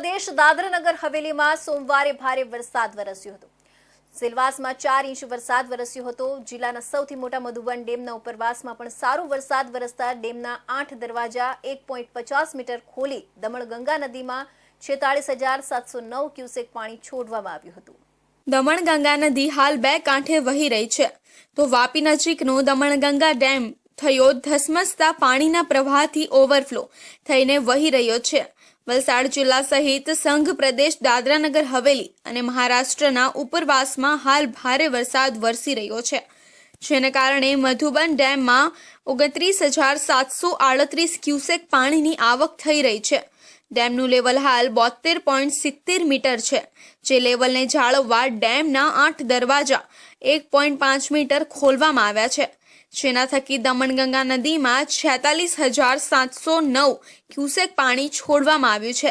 પ્રદેશ દાદરાનગર હવેલીમાં સોમવારે ભારે વરસાદ વરસ્યો હતો। સિલવાસમાં 4 ઇંચ વરસાદ વરસ્યો હતો। જિલ્લાના સૌથી મોટા મધુબન ડેમના ઉપરવાસમાં પણ સારો વરસાદ વરસતા ડેમના 8 દરવાજા 1.50 મીટર ખોલી દમણગંગા નદીમાં 46,709 ક્યુસેક પાણી છોડવામાં આવ્યું હતું। દમણગંગા નદી હાલ 2 કાંઠે વહી રહી છે, તો વાપી નજીકનો દમણગંગા ડેમ થયો ધસમસતા પાણીના પ્રવાહથી ઓવરફ્લો થઈને વહી રહ્યો છે। વલસાડ જિલ્લા સહિત સંઘ પ્રદેશ દાદરાનગર હવેલી અને મહારાષ્ટ્રના ઉપરવાસમાં હાલ ભારે વરસાદ વરસી રહ્યો છે, જેને કારણે મધુબન ડેમમાં 29,738 ક્યુસેક પાણીની આવક થઈ રહી છે। ડેમનું લેવલ હાલ 72.70 મીટર છે, જે લેવલને જાળવવા ડેમના 8 દરવાજા 1.5 મીટર ખોલવામાં આવ્યા છે, જેના થકી દમણગંગા નદીમાં 46,709 ક્યુસેક પાણી છોડવામાં આવ્યું છે।